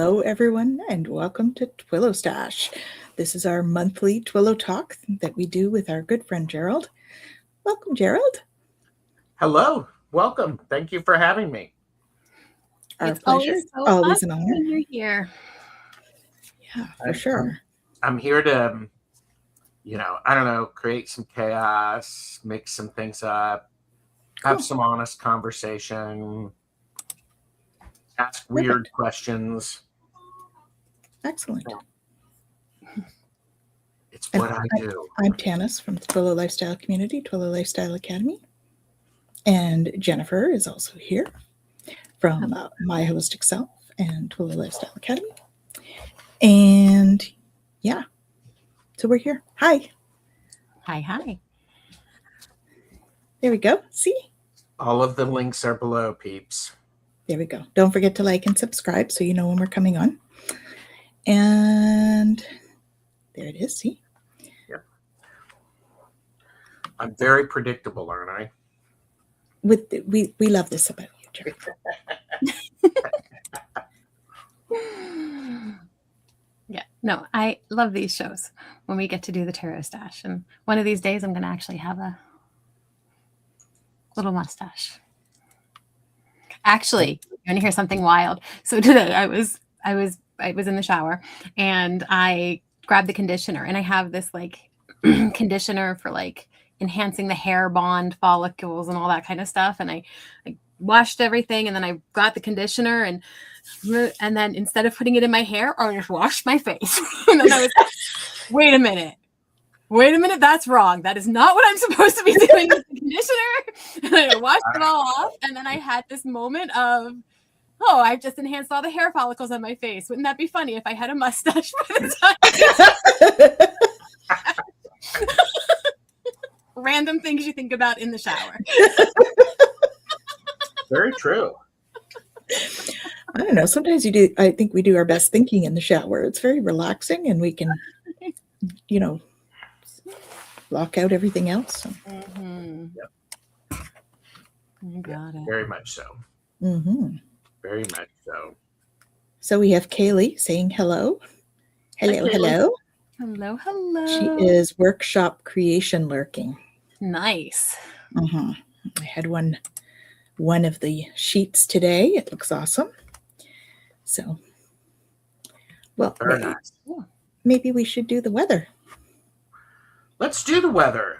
Hello, everyone, and welcome to TarotStache. This is our monthly Twillow talk that we do with our good friend Gerald. Welcome, Gerald. Hello, welcome. Thank you for having me. Our pleasure. Always an honor. When you're here. Yeah, for sure. I'm here to, I don't know, create some chaos, mix some things up, have some honest conversation, ask weird questions. Excellent. It's what I do. I'm Tanys from the Twillow Lifestyle Community, Twillow Lifestyle Academy. And Jennifer is also here from My Holistic Self and Twillow Lifestyle Academy. And yeah, so we're here. Hi. Hi. There we go. See? All of the links are below, peeps. There we go. Don't forget to like and subscribe so you know when we're coming on. And there it is. See? Yep. I'm very predictable, aren't I? We love this about you, Jerry. Yeah. No, I love these shows when we get to do the TarotStache. And one of these days I'm going to actually have a little mustache. Actually, you want to hear something wild? So today I was in the shower and I grabbed the conditioner, and I have this like conditioner for like enhancing the hair bond follicles and all that kind of stuff. And I washed everything, and then I got the conditioner, and then instead of putting it in my hair, I just washed my face. And then I was like, wait a minute, that's wrong. That is not what I'm supposed to be doing with the conditioner. And I washed it all off, and then I had this moment of, oh, I've just enhanced all the hair follicles on my face. Wouldn't that be funny if I had a mustache by the time? Random things you think about in the shower. Very true. I don't know. Sometimes you do. I think we do our best thinking in the shower. It's very relaxing, and we can, block out everything else. Mm-hmm. Yep. You got it. Very much so. Mm-hmm. Very much so. So we have Kaylee saying hello. Hello. Hello. She is workshop creation lurking. Nice. Mm-hmm. I had one of the sheets today. It looks awesome. So, well, nice. Maybe we should do the weather. Let's do the weather.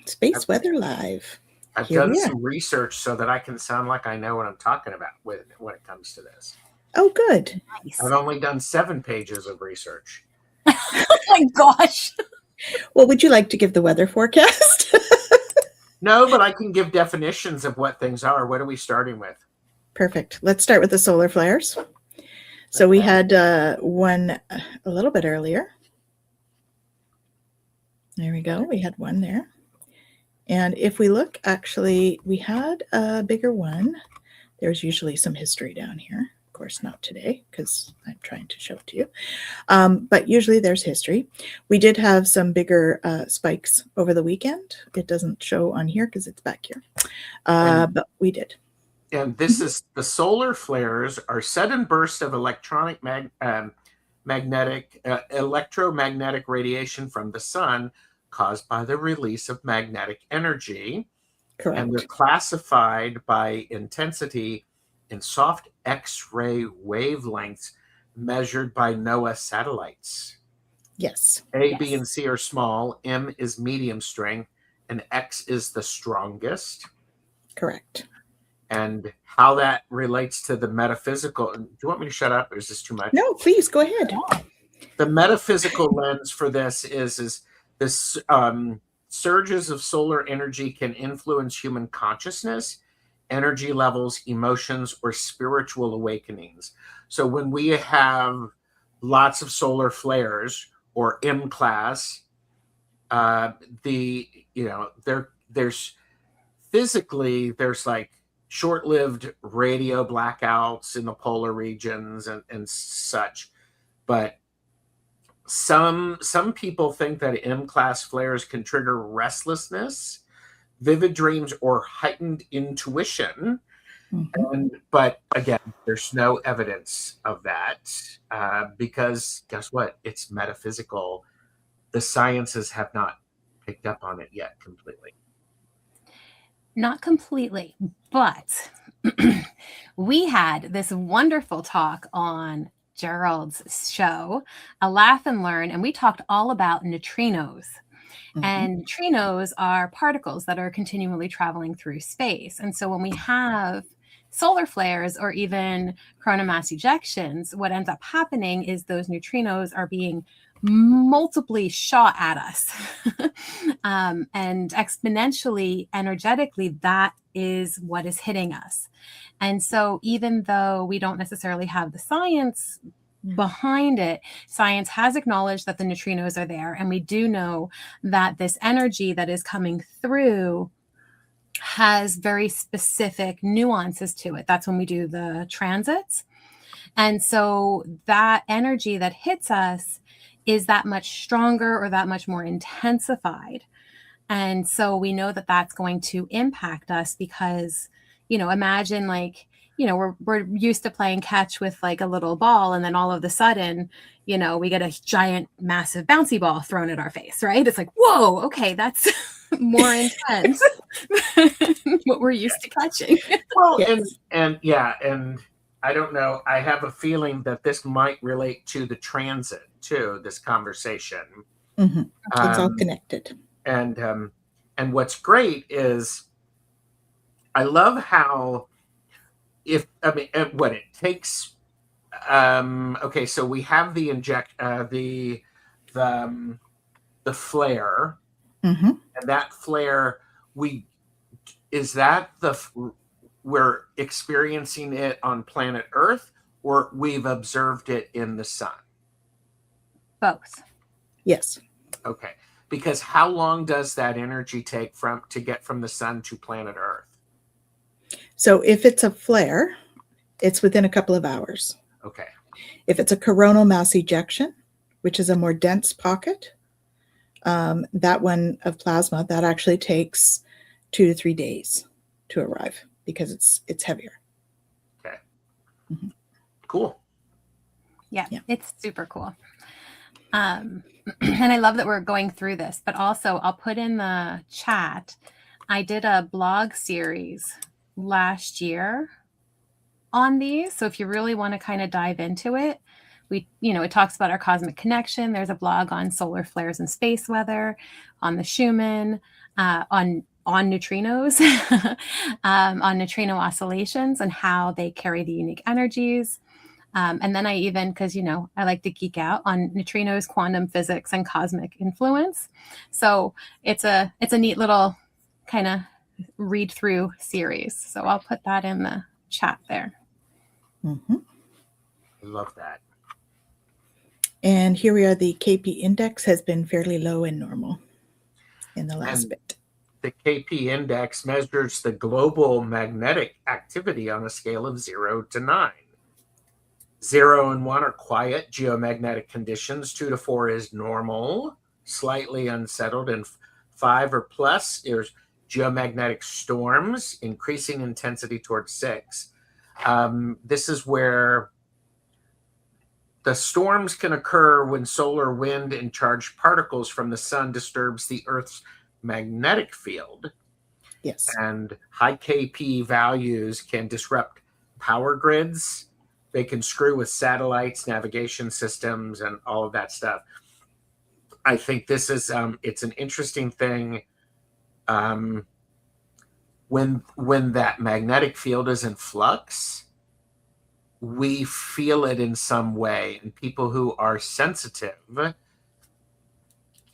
Space Weather Live. I've done some research so that I can sound like I know what I'm talking about when it comes to this. Oh, good. Nice. I've only done 7 pages of research. Oh my gosh. Well, would you like to give the weather forecast? No, but I can give definitions of what things are. What are we starting with? Perfect. Let's start with the solar flares. So we had one a little bit earlier. There we go. We had one there. And if we look, actually, we had a bigger one. There's usually some history down here. Of course, not today because I'm trying to show it to you. But usually there's history. We did have some bigger spikes over the weekend. It doesn't show on here because it's back here. But we did. And this is the solar flares are sudden bursts of electromagnetic radiation from the sun caused by the release of magnetic energy. Correct. And they're classified by intensity in soft X-ray wavelengths measured by NOAA satellites. Yes. A, B, and C are small. M is medium strength, and X is the strongest. Correct. And how that relates to the metaphysical. Do you want me to shut up, or is this too much? No, please go ahead. The metaphysical lens for this is this surges of solar energy can influence human consciousness, energy levels, emotions, or spiritual awakenings. So when we have lots of solar flares or M class, there's physically like short-lived radio blackouts in the polar regions and such, but some people think that M-class flares can trigger restlessness, vivid dreams, or heightened intuition. But again, there's no evidence of that because guess what? It's metaphysical. The sciences have not picked up on it yet completely. Not completely, but we had this wonderful talk on Gerald's show, A Laugh and Learn, and we talked all about neutrinos. And neutrinos are particles that are continually traveling through space. And so when we have solar flares or even coronal mass ejections, what ends up happening is those neutrinos are being multiply shot at us. And exponentially, energetically, that is what is hitting us. And so even though we don't necessarily have the science behind it, science has acknowledged that the neutrinos are there. And we do know that this energy that is coming through has very specific nuances to it. That's when we do the transits. And so that energy that hits us is that much stronger or that much more intensified. And so we know that that's going to impact us because, imagine we're used to playing catch with like a little ball, and then all of a sudden, we get a giant, massive bouncy ball thrown at our face, right? It's like, whoa, okay, that's more intense than what we're used to catching. Well, and I don't know. I have a feeling that this might relate to the transit too. This conversation, it's all connected. And what's great is, I love how what it takes. Okay, so we have the the flare, and that flare we're experiencing it on planet Earth, or we've observed it in the sun? Both. Yes. Okay. Because how long does that energy take to get from the sun to planet Earth? So if it's a flare, it's within a couple of hours. Okay. If it's a coronal mass ejection, which is a more dense pocket, that one of plasma, that actually takes 2 to 3 days to arrive because it's heavier. Okay. Cool. Yeah, it's super cool. And I love that we're going through this, but also I'll put in the chat. I did a blog series last year on these. So if you really want to kind of dive into it, it talks about our cosmic connection. There's a blog on solar flares and space weather, on the Schumann, on neutrinos, on neutrino oscillations and how they carry the unique energies. And then I even, because, I like to geek out on neutrinos, quantum physics, and cosmic influence. So it's a neat little kind of read through series. So I'll put that in the chat there. I love that. And here we are. The KP index has been fairly low and normal in the last bit. The KP index measures the global magnetic activity on a scale of 0 to 9. 0 and 1 are quiet geomagnetic conditions. 2 to 4 is normal, slightly unsettled, and 5 or plus is geomagnetic storms, increasing intensity towards 6. This is where the storms can occur when solar wind and charged particles from the sun disturbs the Earth's magnetic field. Yes. And high KP values can disrupt power grids. They can screw with satellites, navigation systems, and all of that stuff. I think this is it's an interesting thing. When that magnetic field is in flux, we feel it in some way, and people who are sensitive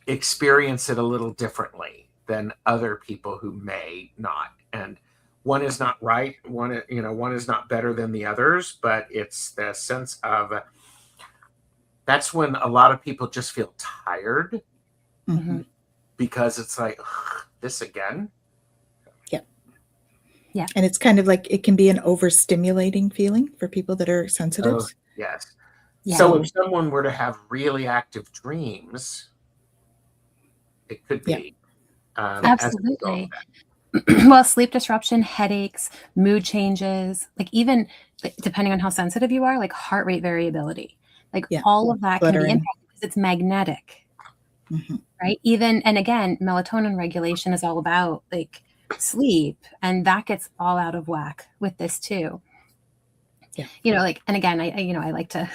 experience it a little differently than other people who may not. And one is not right. One is not better than the others, but it's the sense of that's when a lot of people just feel tired because it's like, this again. Yeah. And it's kind of like it can be an overstimulating feeling for people that are sensitive. Oh, yes. Yeah. So if someone were to have really active dreams, it could be. Absolutely. well, sleep disruption, headaches, mood changes, like even depending on how sensitive you are, like heart rate variability, like all of that can be impacted because it's magnetic, right? Even, and again, melatonin regulation is all about like sleep, and that gets all out of whack with this too. You know, like, and again, I like to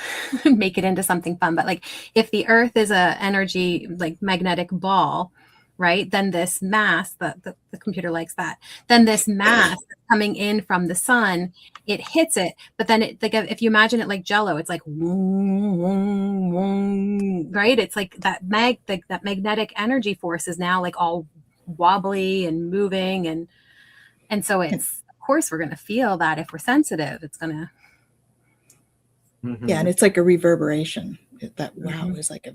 make it into something fun, but like if the earth is a energy, like magnetic ball, right? Then this mass, the computer likes that. Then this mass coming in from the sun, it hits it. But then it, like, if you imagine it like Jello, it's like, right? It's like that that magnetic energy force is now like all wobbly and moving. And so it's, of course, we're going to feel that if we're sensitive, it's going to. Yeah. And it's like a reverberation. That wow is like a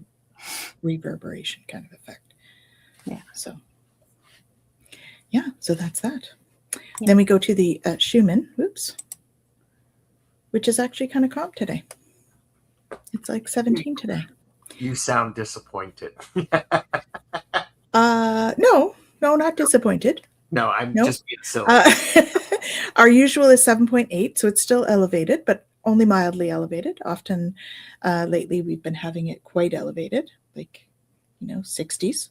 reverberation kind of effect. Yeah. So, yeah. So that's that. Yeah. Then we go to the Schumann, which is actually kind of calm today. It's like 17 today. You sound disappointed. No, not disappointed. No, I'm just being silly. Our usual is 7.8, so it's still elevated, but only mildly elevated. Often lately we've been having it quite elevated, like, 60s.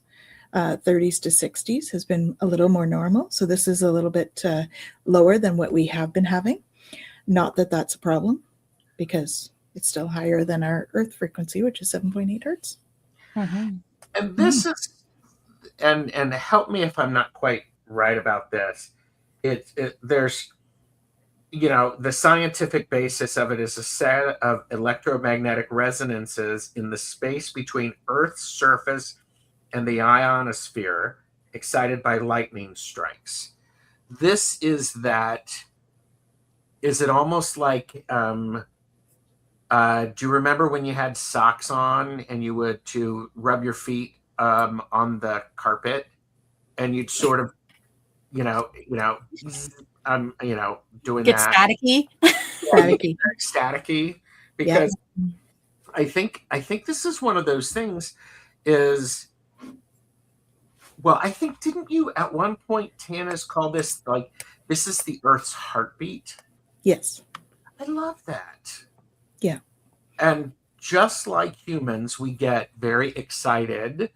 30s to 60s has been a little more normal. So this is a little bit lower than what we have been having. Not that that's a problem, because it's still higher than our Earth frequency, which is 7.8 hertz. And this is, and help me if I'm not quite right about this. There's, the scientific basis of it is a set of electromagnetic resonances in the space between Earth's surface and the ionosphere, excited by lightning strikes. This is that. Is it almost like? Do you remember when you had socks on and you would to rub your feet on the carpet, and you'd sort of, doing Get that. Staticky. Staticky, because I think this is one of those things. I think, didn't you at one point, Tanys, call this like, this is the Earth's heartbeat? Yes. I love that. Yeah. And just like humans, we get very excited.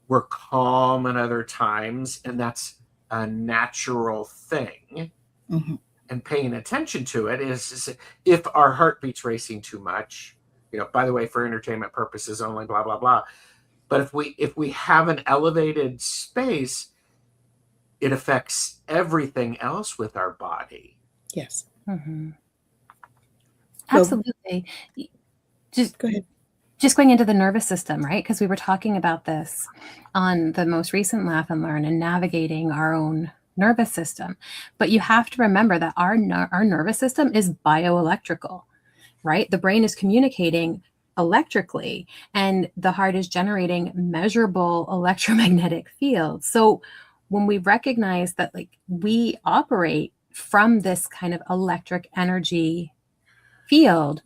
We're calm at other times, and that's a natural thing. And paying attention to it is if our heartbeat's racing too much, by the way, for entertainment purposes only, blah, blah, blah. But if we have an elevated space, it affects everything else with our body. Yes. Absolutely. Just go ahead. Just going into the nervous system, right? Because we were talking about this on the most recent Laugh and Learn and navigating our own nervous system. But you have to remember that our nervous system is bioelectrical, right? The brain is communicating electrically, and the heart is generating measurable electromagnetic fields. So when we recognize that, like, we operate from this kind of electric energy field,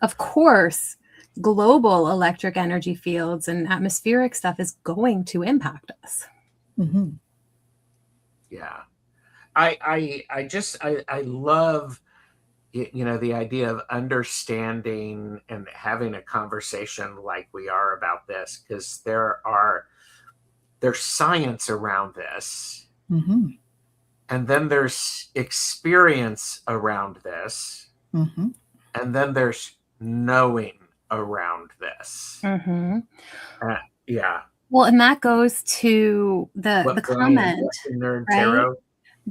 of course, global electric energy fields and atmospheric stuff is going to impact us. Yeah. I love, the idea of understanding and having a conversation like we are about this, because there's science around this. And then there's experience around this. And then there's knowing around this. Yeah. Well, and that goes to the comment, nerd right? Tarot.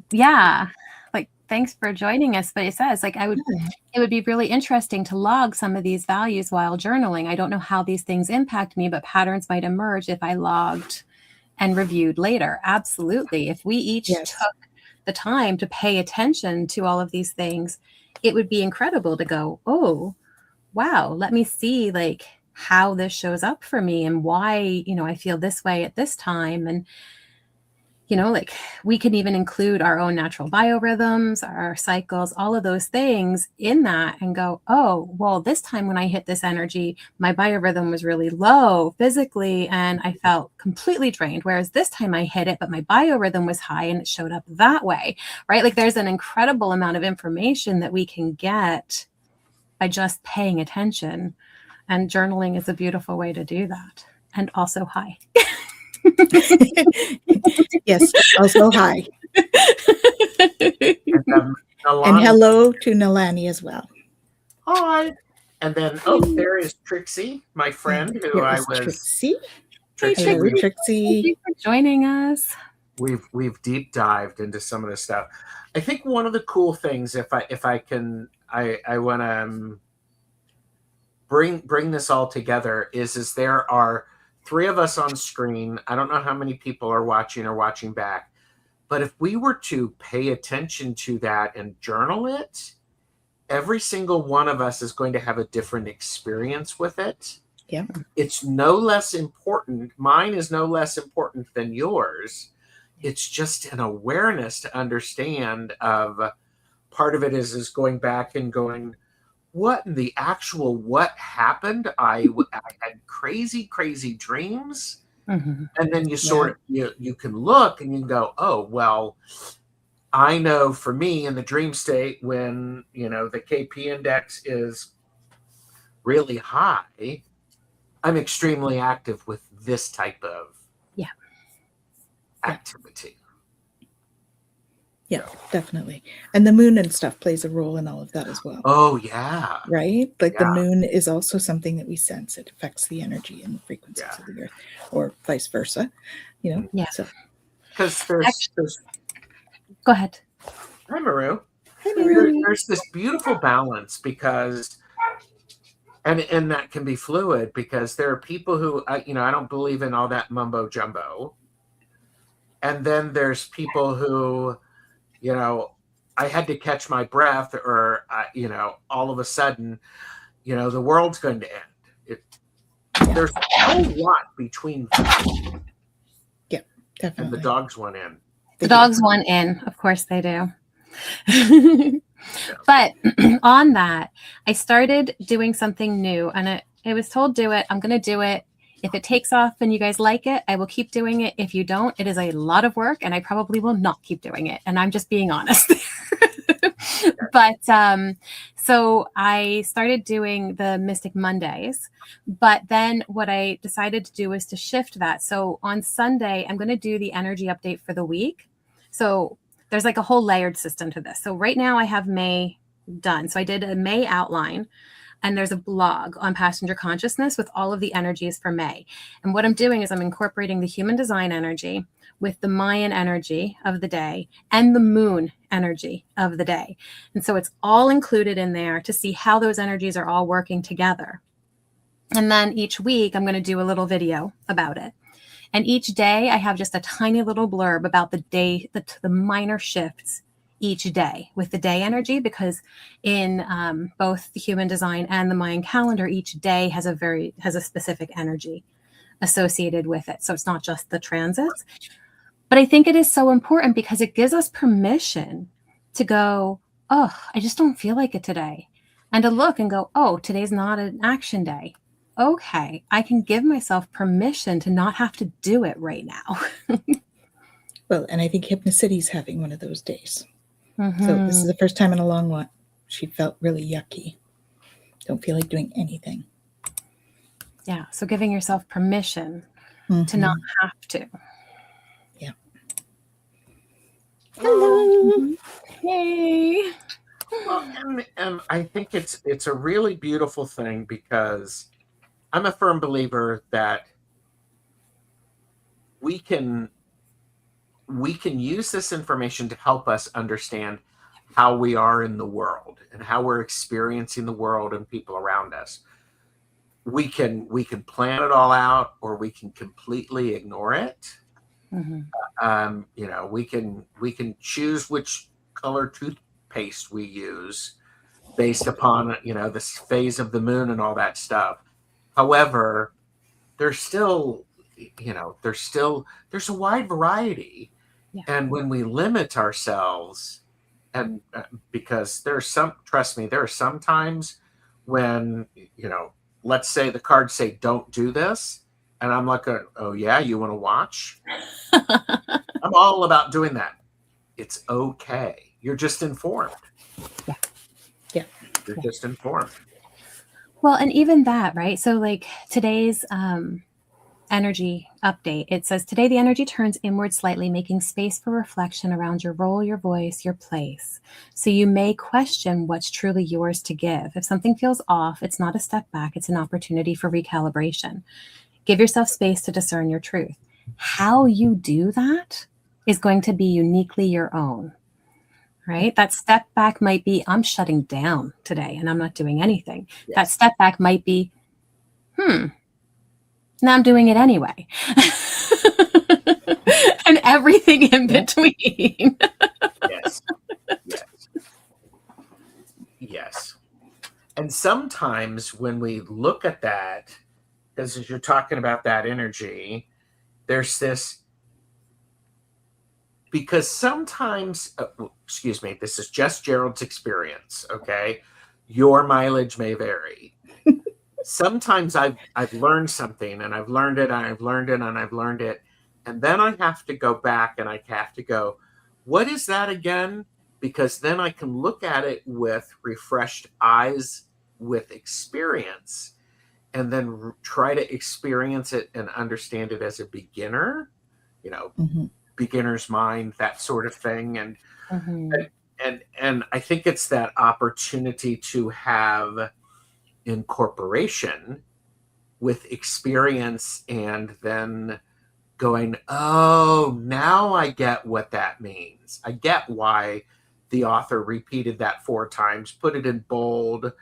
Yeah. Like, thanks for joining us. But it says, like, it would be really interesting to log some of these values while journaling. I don't know how these things impact me, but patterns might emerge if I logged and reviewed later. Absolutely. If we each took the time to pay attention to all of these things, it would be incredible to go, oh, wow, let me see, like, how this shows up for me and why, I feel this way at this time. And like we can even include our own natural biorhythms, our cycles, all of those things in that and go, oh, well, this time when I hit this energy, my biorhythm was really low physically and I felt completely drained. Whereas this time I hit it, but my biorhythm was high and it showed up that way, right? Like there's an incredible amount of information that we can get by just paying attention. And journaling is a beautiful way to do that. And also, hi. Yes, also hi. And And hello to Nalani as well. Hi. And then, there is Trixie, my friend, who I was. Trixie. Trixie. Hello, Trixie. Thank you for joining us. We've deep dived into some of this stuff. I think one of the cool things, if I can, I want to bring this all together is there are 3 of us on screen. I don't know how many people are watching or watching back, but if we were to pay attention to that and journal it, every single one of us is going to have a different experience with it. Yeah. It's no less important. Mine is no less important than yours. It's just an awareness to understand of part of it is going back and going, what happened? I had crazy dreams. Mm-hmm. And then you can look and you can go, oh, well, I know for me in the dream state when, the KP index is really high, I'm extremely active with this type of activity. Yeah, definitely. And the moon and stuff plays a role in all of that as well. Oh, yeah. Right? Like the moon is also something that we sense. It affects the energy and the frequencies of the earth, or vice versa. Yeah. So. Because there's Go ahead. Hi, Maru. Hi, Maru. There's this beautiful balance because, and that can be fluid because there are people who, I don't believe in all that mumbo jumbo. And then there's people who, I had to catch my breath or, all of a sudden, the world's going to end. There's a whole lot between them. Yeah, definitely. And the dogs went in. The dogs want in. Of course they do. But on that, I started doing something new and I was told, do it. I'm going to do it. If it takes off and you guys like it, I will keep doing it. If you don't, it is a lot of work and I probably will not keep doing it. And I'm just being honest. But so I started doing the Mystic Mondays, but then what I decided to do was to shift that. So on Sunday, I'm going to do the energy update for the week. So there's like a whole layered system to this. So right now I have May done. So I did a May outline. And there's a blog on Passenger Consciousness with all of the energies for May. And what I'm doing is I'm incorporating the human design energy with the Mayan energy of the day and the moon energy of the day. And so it's all included in there to see how those energies are all working together. And then each week I'm going to do a little video about it. And each day I have just a tiny little blurb about the day, the minor shifts each day with the day energy, because in both the human design and the Mayan calendar, each day has a specific energy associated with it. So it's not just the transits. But I think it is so important because it gives us permission to go, oh, I just don't feel like it today. And to look and go, oh, today's not an action day. Okay, I can give myself permission to not have to do it right now. Well, and I think Hypnocity's having one of those days. Mm-hmm. So this is the first time in a long while she felt really yucky. Don't feel like doing anything. Yeah. So giving yourself permission to not have to. Yeah. Hello. Hey. Well, and I think it's a really beautiful thing because I'm a firm believer that we can use this information to help us understand how we are in the world and how we're experiencing the world and people around us. We can plan it all out, or we can completely ignore it. Mm-hmm. We can choose which color toothpaste we use based upon this phase of the moon and all that stuff. However, there's a wide variety. Yeah. And when we limit ourselves, and because trust me, there are some times when, let's say the cards say, don't do this. And I'm like, oh yeah, you want to watch? I'm all about doing that. It's okay. You're just informed. Yeah. Yeah. You're just informed. Well, and even that, right? So like today's energy update, it says today the energy turns inward slightly, making space for reflection around your role, your voice, your place. So you may question what's truly yours to give. If something feels off, it's not a step back, it's an opportunity for recalibration. Give yourself space to discern your truth. How you do that is going to be uniquely your own, right? That step back might be, I'm shutting down today and I'm not doing anything. Yes. That step back might be, now I'm doing it anyway. And everything in between. Yes. Yes. Yes. And sometimes when we look at that, because as you're talking about that energy, there's this, because sometimes, excuse me, this is just Gerald's experience, okay? Your mileage may vary. Sometimes I've learned something, and I've learned it, and I've learned it, and I've learned it. And then I have to go back and I have to go, what is that again? Because then I can look at it with refreshed eyes, with experience, and then try to experience it and understand it as a beginner, beginner's mind, that sort of thing. And and I think it's that opportunity to have incorporation with experience, and then going, oh, now I get what that means. I get why the author repeated that 4 times, put it in bold,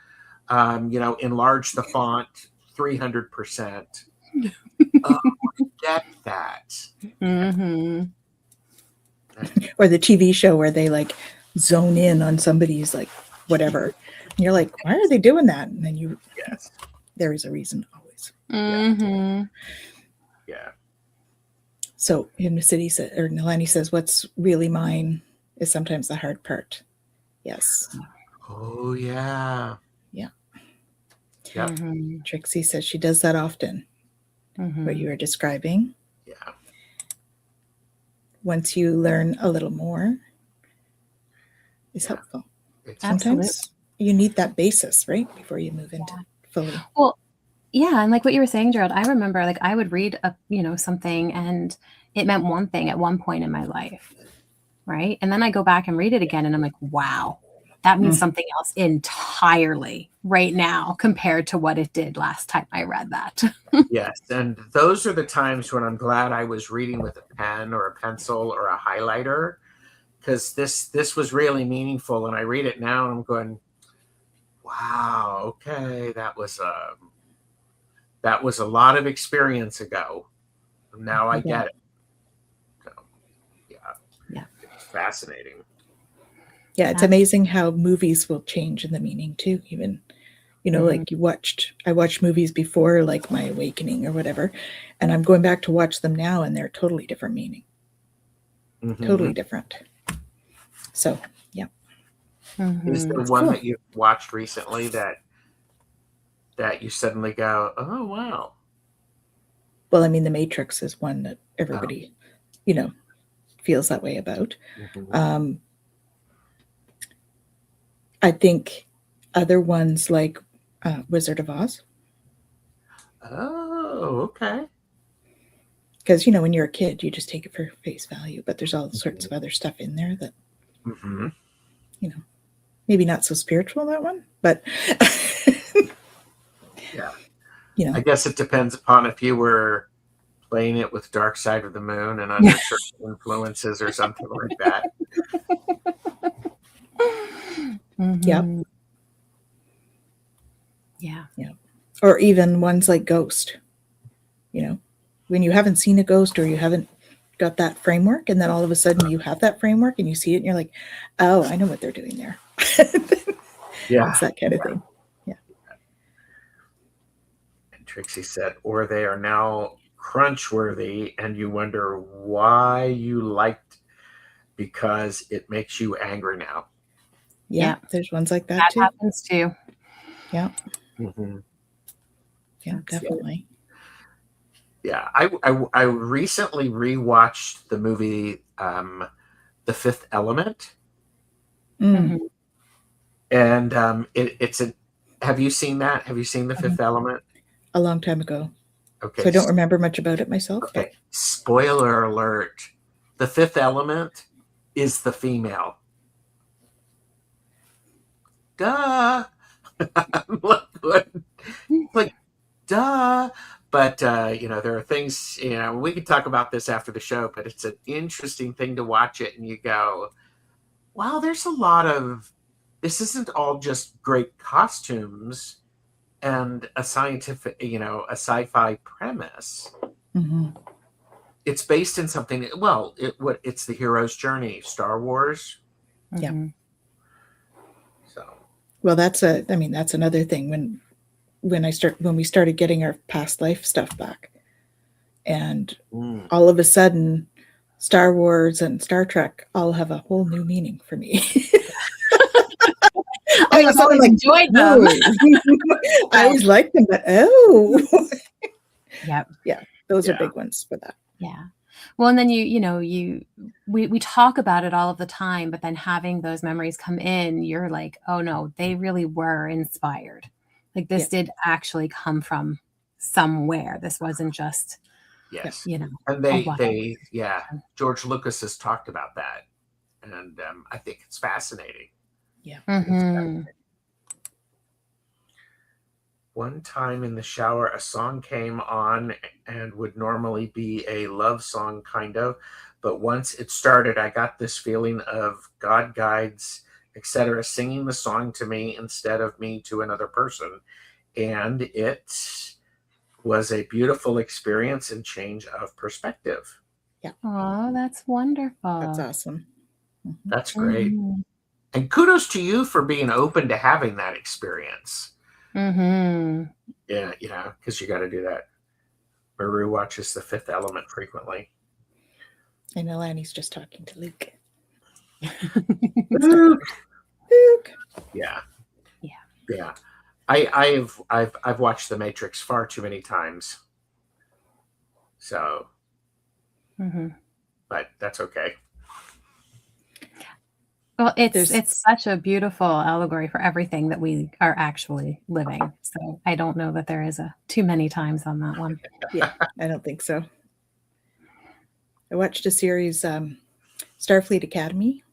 enlarge the font 300%. Oh, I get that. Or the TV show where they like zone in on somebody's like whatever. And you're like, why are they doing that? And then there is a reason always. Yeah. So Nalani says, what's really mine is sometimes the hard part. Yes. Oh, yeah. Yeah. Yep. Trixie says she does that often. What you were describing. Yeah. Once you learn a little more, is helpful. Sometimes you need that basis, right? Before you move into fully. Well, yeah. And like what you were saying, Gerald, I remember like I would read something and it meant one thing at one point in my life. Right. And then I go back and read it again and I'm like, wow, that means something else entirely right now compared to what it did last time I read that. Yes. And those are the times when I'm glad I was reading with a pen or a pencil or a highlighter, because this was really meaningful. And I read it now and I'm going, wow, okay, that was a lot of experience ago. Now I get it. So, yeah. It's fascinating. Yeah, it's amazing how movies will change in the meaning too. Even, like I watched movies before, like My Awakening or whatever, and I'm going back to watch them now, and they're totally different meaning. Totally different. So, yeah. Is there one that you've watched recently that you suddenly go, oh wow? Well, I mean, The Matrix is one that everybody, feels that way about. I think other ones like Wizard of Oz. Oh, okay. Because, when you're a kid, you just take it for face value, but there's all sorts of other stuff in there that, maybe not so spiritual, that one, but yeah. I guess it depends upon if you were playing it with Dark Side of the Moon and under certain influences or something like that. Yeah. Or even ones like Ghost, when you haven't seen a ghost or you haven't got that framework, and then all of a sudden you have that framework and you see it and you're like, oh, I know what they're doing there. Yeah. It's that kind of thing. Yeah. And Trixie said, or they are now crunch worthy and you wonder why you liked because it makes you angry now. Yeah, there's ones like that That too. happens too. Yeah, Mm-hmm. yeah, definitely. Yeah, I recently rewatched the movie The Fifth Element, Mm. and it's a. Have you seen that? Have you seen The Fifth Element? A long time ago. Okay, So I don't remember much about it myself. Okay, spoiler alert: The Fifth Element is the female. Duh. Like, duh. But there are things, we could talk about this after the show, but it's an interesting thing to watch it and you go, wow, there's a lot of, this isn't all just great costumes and a scientific, a sci-fi premise. Mm-hmm. It's based in something, well, it's the hero's journey, Star Wars. Yeah. So. Well, that's another thing when we started getting our past life stuff back, and all of a sudden Star Wars and Star Trek all have a whole new meaning for me. I always enjoyed them. I always liked them, but Yep. Yeah, those are big ones for that. Yeah. Well, and then we talk about it all of the time, but then having those memories come in, you're like, oh no, they really were inspired. Like this did actually come from somewhere. This wasn't just, and they George Lucas has talked about that, and I think it's fascinating. Yeah. One time in the shower, a song came on and would normally be a love song, kind of. But once it started, I got this feeling of God guides, etc., singing the song to me instead of me to another person. And it was a beautiful experience and change of perspective. Yeah. Oh, that's wonderful. That's awesome. Mm-hmm. That's great. Mm-hmm. And kudos to you for being open to having that experience. Mm-hmm. Yeah, because you got to do that. Maru watches The Fifth Element frequently. I know Annie's just talking to Luke. Luke. Yeah. I've watched The Matrix far too many times. So, but that's okay. Well, it's such a beautiful allegory for everything that we are actually living. So I don't know that there is too many times on that one. Yeah, I don't think so. I watched a series, Starfleet Academy.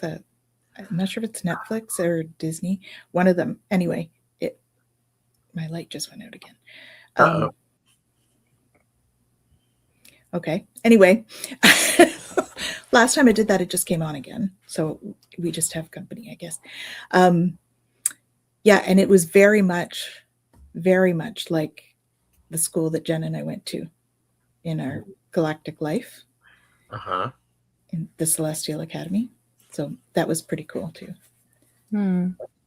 I'm not sure if it's Netflix or Disney. One of them. Anyway, my light just went out again. Okay. Anyway. Last time I did that, it just came on again. So we just have company, I guess. Yeah, and it was very much like the school that Jen and I went to in our galactic life. In the Celestial Academy. So that was pretty cool too.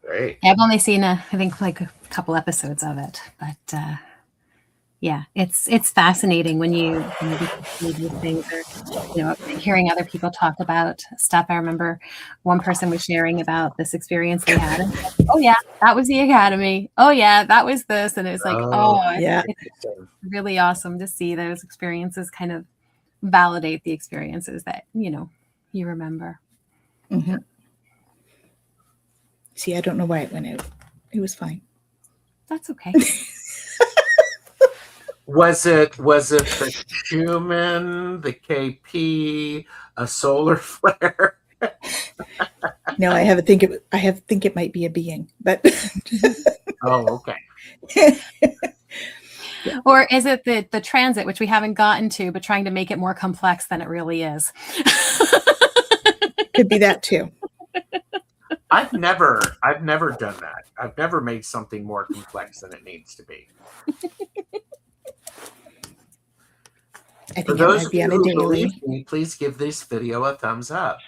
Great. I've only seen I think like a couple episodes of it, but yeah, it's fascinating when you do these things, or hearing other people talk about stuff. I remember one person was sharing about this experience they had, and like, oh yeah, that was the academy. Oh yeah, that was this, and it's like, it's really awesome to see those experiences kind of validate the experiences that you remember. Mm-hmm. See, I don't know why it went out. It was fine. That's okay. Was it the Schumann, the KP, a solar flare? No, I think it might be a being, but oh, okay. Yeah. Or is it the transit, which we haven't gotten to, but trying to make it more complex than it really is? Could be that too. I've never done that. I've never made something more complex than it needs to be. I think For it those might of be you on a who daily. believe me, please give this video a thumbs up.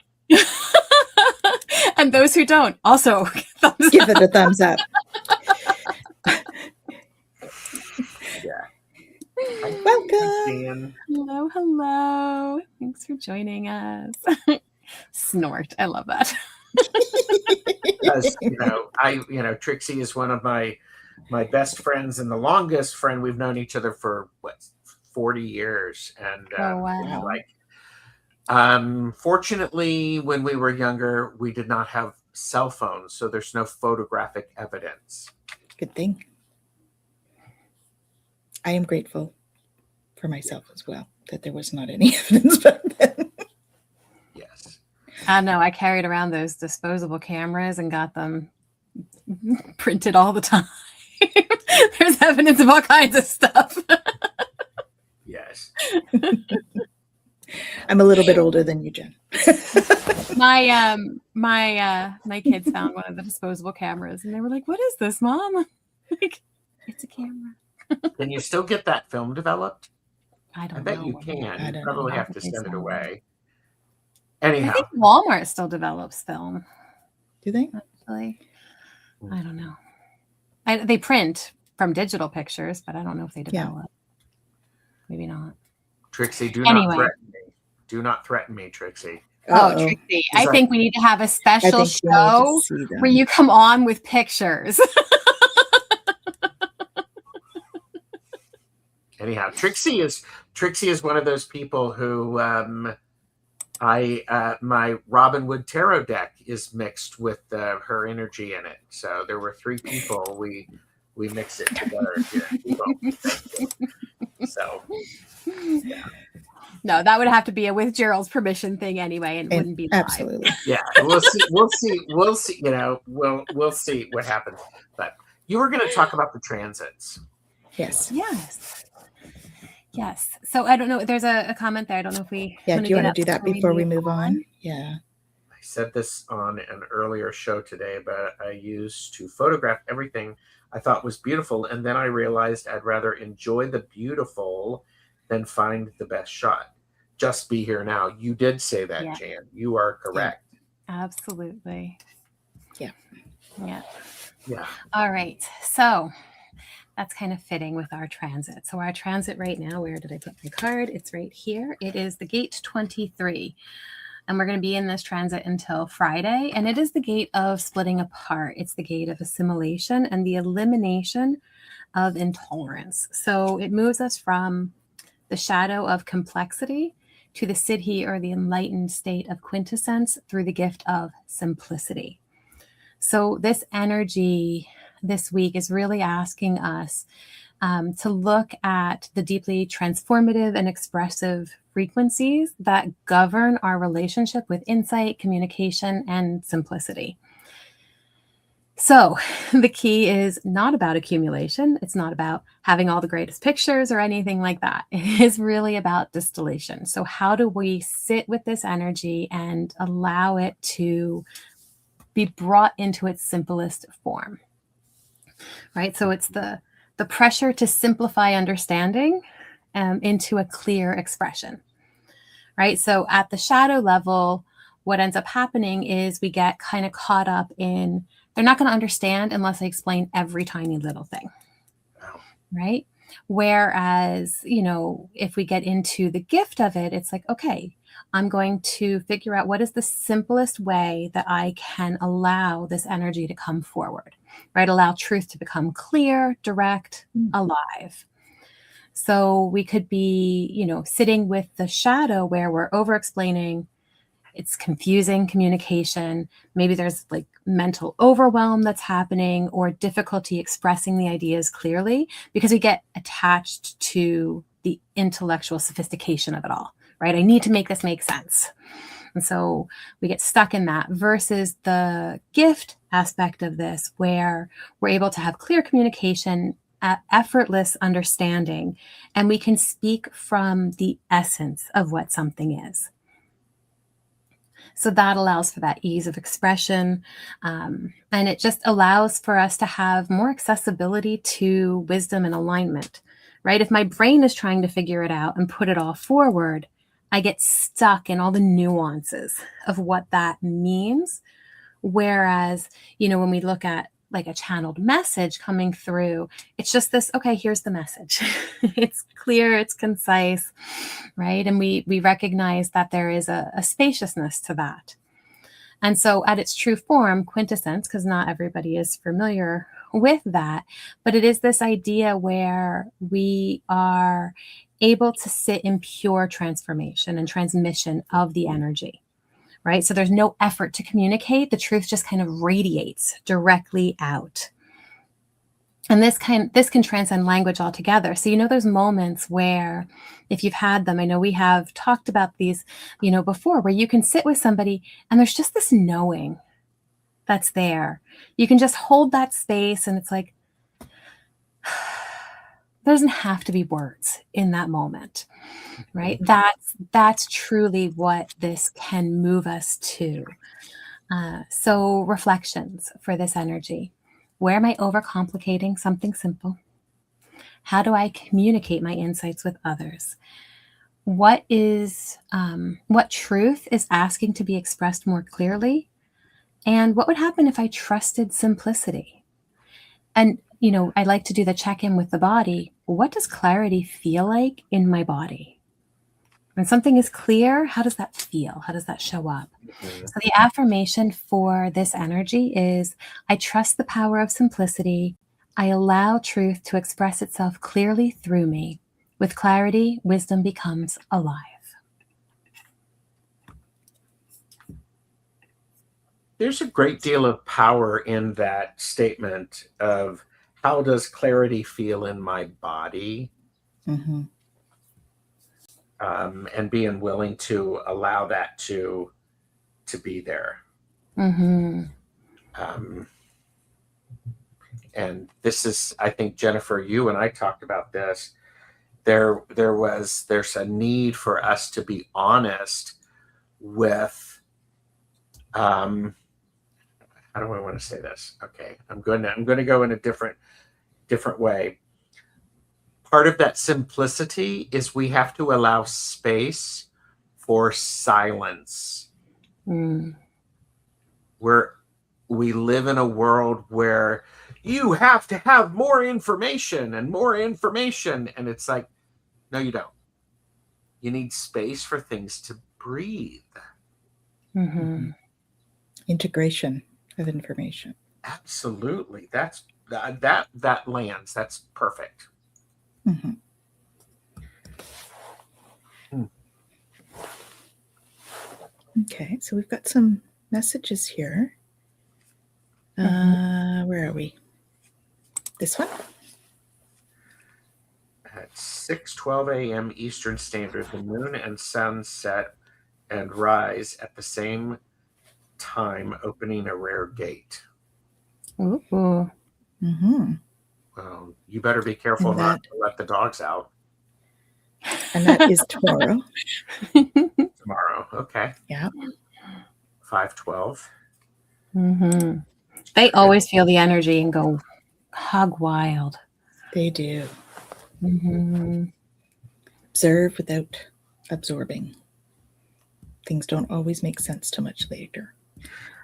And those who don't, also give it a thumbs up. Yeah. Welcome. Hello. Thanks for joining us. Snort. I love that. Because, Trixie is one of my best friends and the longest friend. We've known each other for 40 years. And Oh, wow. fortunately, when we were younger, we did not have cell phones, so there's no photographic evidence. Good thing. I am grateful for myself as well that there was not any evidence back then. Yes. I know. I carried around those disposable cameras and got them printed all the time. There's evidence of all kinds of stuff. Yes. I'm a little bit older than you, Jen. My kids found one of the disposable cameras and they were like, "What is this, Mom?" Like, it's a camera. Can you still get that film developed? I don't I bet know. you can. I You don't probably know. have to Probably send it so. away. I Anyhow, think Walmart still develops film. Do they? Actually, I don't know. They print from digital pictures, but I don't know if they Yeah. develop. Maybe not. Trixie, do Anyway. not threaten me. Do not threaten me, Trixie. Oh, Uh-oh. Trixie, Is I that- think we need to have a I special think you need to show see them. where you come on with pictures. Anyhow, Trixie is one of those people who my Robin Wood tarot deck is mixed with her energy in it. So there were 3 people we mix it together here. So yeah. No, that would have to be a with Gerald's permission thing anyway, and wouldn't be live. Absolutely. Yeah, we'll see. We'll see. We'll see what happens. But you were going to talk about the transits. Yes. Yes. So I don't know. There's a comment there. I don't know if we. Yeah. wanna Do you want get to do that before we move on? on? Yeah. I said this on an earlier show today, but I used to photograph everything I thought was beautiful, and then I realized I'd rather enjoy the beautiful than find the best shot. Just be here now. You did say that, Yeah. Jan. You are correct. Absolutely. Yeah. Yeah. Yeah. All right. So that's kind of fitting with our transit. So our transit right now, where did I put my card? It's right here. It is the gate 23. And we're going to be in this transit until Friday. And it is the gate of splitting apart. It's the gate of assimilation and the elimination of intolerance. So it moves us from the shadow of complexity to the siddhi, or the enlightened state of quintessence, through the gift of simplicity. So this energy this week is really asking us to look at the deeply transformative and expressive frequencies that govern our relationship with insight, communication, and simplicity. So the key is not about accumulation. It's not about having all the greatest pictures or anything like that. It is really about distillation. So how do we sit with this energy and allow it to be brought into its simplest form? Right? So it's the pressure to simplify understanding into a clear expression. Right? So at the shadow level, what ends up happening is we get kind of caught up in, they're not going to understand unless I explain every tiny little thing. Wow. Right? Whereas, if we get into the gift of it, it's like, okay, I'm going to figure out what is the simplest way that I can allow this energy to come forward, right? Allow truth to become clear, direct, alive. So we could be, sitting with the shadow where we're over-explaining. It's confusing communication. Maybe there's like mental overwhelm that's happening, or difficulty expressing the ideas clearly because we get attached to the intellectual sophistication of it all, right? I need to make this make sense. And so we get stuck in that, versus the gift aspect of this, where we're able to have clear communication, effortless understanding, and we can speak from the essence of what something is. So that allows for that ease of expression. And it just allows for us to have more accessibility to wisdom and alignment, right? If my brain is trying to figure it out and put it all forward, I get stuck in all the nuances of what that means. Whereas, when we look at like a channeled message coming through. It's just this, okay, here's the message. It's clear, it's concise, right? And we recognize that there is a spaciousness to that. And so at its true form, quintessence, because not everybody is familiar with that, but it is this idea where we are able to sit in pure transformation and transmission of the energy, right? So there's no effort to communicate. The truth just kind of radiates directly out. And this can transcend language altogether. So, those moments where, if you've had them, I know we have talked about these, before, where you can sit with somebody and there's just this knowing that's there. You can just hold that space and it's like, there doesn't have to be words in that moment, right? That's truly what this can move us to. So reflections for this energy. Where am I overcomplicating something simple? How do I communicate my insights with others? What truth is asking to be expressed more clearly? And what would happen if I trusted simplicity? And, I like to do the check-in with the body. What does clarity feel like in my body? When something is clear, how does that feel? How does that show up? Mm-hmm. So the affirmation for this energy is, I trust the power of simplicity. I allow truth to express itself clearly through me. With clarity, wisdom becomes alive. There's a great deal of power in that statement of, how does clarity feel in my body? Mm-hmm. And being willing to allow that to be there. Mm-hmm. And this is, I think, Jennifer, you and I talked about this. There's a need for us to be honest with, how do I want to say this? Okay, I'm going to go in a different way. Part of that simplicity is we have to allow space for silence. Mm. We live in a world where you have to have more information, and it's like, no, you don't. You need space for things to breathe. Mm-hmm. Integration of information. Absolutely. That lands. That's perfect. Mm-hmm. Okay, so we've got some messages here. Where are we? This one? At 6:12 a.m. Eastern Standard, the moon and sun set and rise at the same time, opening a rare gate. Ooh. Mm-hmm. Well, you better be careful not to let the dogs out. And that is tomorrow. Tomorrow, okay. Yeah. 5:12. Mm-hmm. They always feel the energy and go hog wild. They do. Mm-hmm. Observe without absorbing. Things don't always make sense till much later.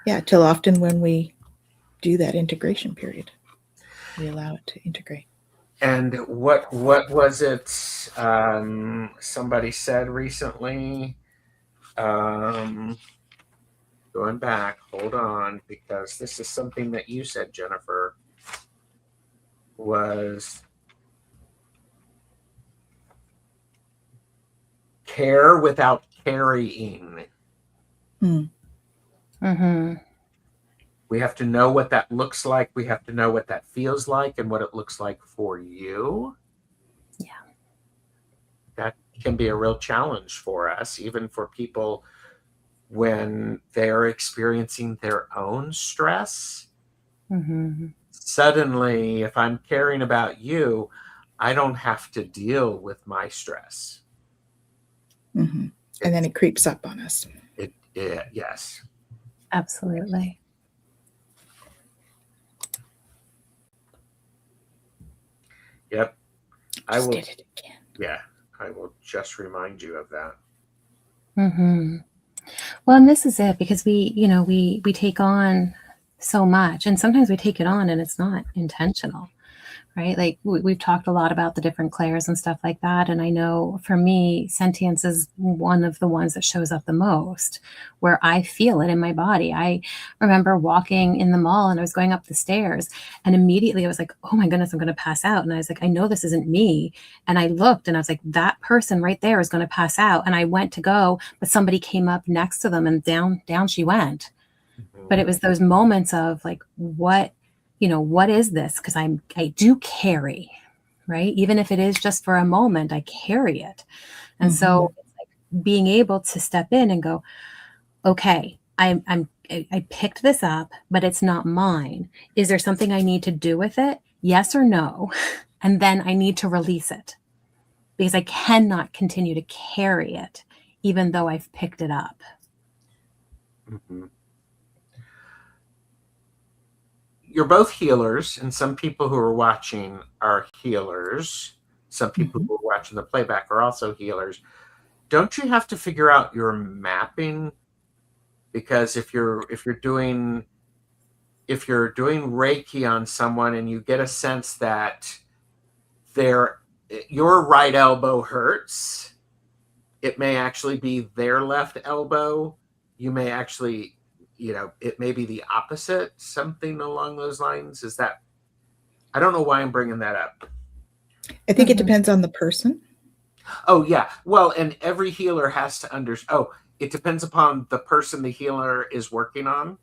Yeah, till often when we do that integration period, we allow it to integrate. And what was it somebody said recently? Going back, hold on, because this is something that you said, Jennifer, was care without carrying. Mm-hmm. We have to know what that looks like. We have to know what that feels like and what it looks like for you. Yeah. That can be a real challenge for us, even for people when they're experiencing their own stress. Mm-hmm. Suddenly, if I'm caring about you, I don't have to deal with my stress. Mm-hmm. And then it creeps up on us. Yes. Absolutely. Yep. I will. Did it again. Yeah, I will just remind you of that. Mm-hmm. Well, and this is it, because we take on so much. And sometimes we take it on and it's not intentional, right? Like we've talked a lot about the different clairs and stuff like that. And I know for me, sentience is one of the ones that shows up the most, where I feel it in my body. I remember walking in the mall and I was going up the stairs and immediately I was like, oh my goodness, I'm going to pass out. And I was like, I know this isn't me. And I looked and I was like, that person right there is going to pass out. And I went to go, but somebody came up next to them and down she went. But it was those moments of like, what is this? Because I do carry, right? Even if it is just for a moment, I carry it. And so it's like being able to step in and go, okay, I picked this up, but it's not mine. Is there something I need to do with it? Yes or no? And then I need to release it because I cannot continue to carry it, even though I've picked it up. You're both healers, and some people who are watching are healers. Some people who are watching the playback are also healers. Don't you have to figure out your mapping? Because if you're doing Reiki on someone and you get a sense that your right elbow hurts, it may actually be their left elbow. You may actually, it may be the opposite, something along those lines. Is that, I don't know why I'm bringing that up. I think it depends on the person. Oh, yeah. Well, and every healer has to it depends upon the person the healer is working on.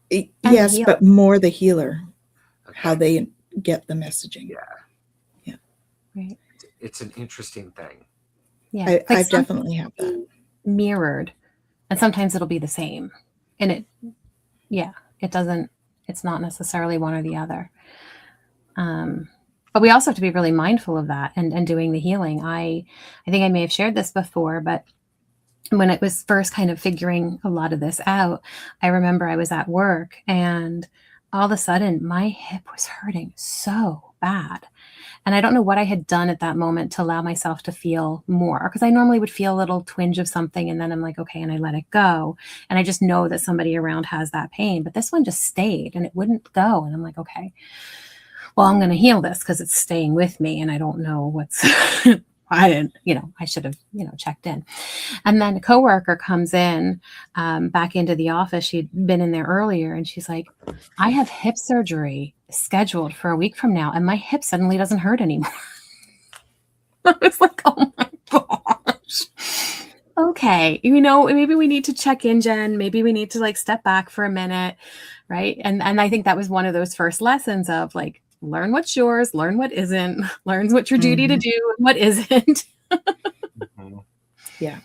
Yes, but more the healer, how they get the messaging. Yeah. Right. It's an interesting thing. Yeah. I definitely have that. Mirrored. And sometimes it'll be the same. And it's not necessarily one or the other. But we also have to be really mindful of that and doing the healing. I think I may have shared this before, but when it was first kind of figuring a lot of this out, I remember I was at work and all of a sudden my hip was hurting so bad. And I don't know what I had done at that moment to allow myself to feel more, because I normally would feel a little twinge of something and then I'm like, okay, and I let it go. And I just know that somebody around has that pain, but this one just stayed and it wouldn't go. And I'm like, okay, well, I'm going to heal this because it's staying with me and I don't know what's, I didn't, I should have, checked in. And then a coworker comes in back into the office. She'd been in there earlier and she's like, I have hip surgery scheduled for a week from now and my hip suddenly doesn't hurt anymore. I was like, oh my gosh. Okay. Maybe we need to check in, Jen. Maybe we need to like step back for a minute. Right. And I think that was one of those first lessons of like, learn what's yours, learn what isn't, learn what your duty to do and what isn't. Yeah.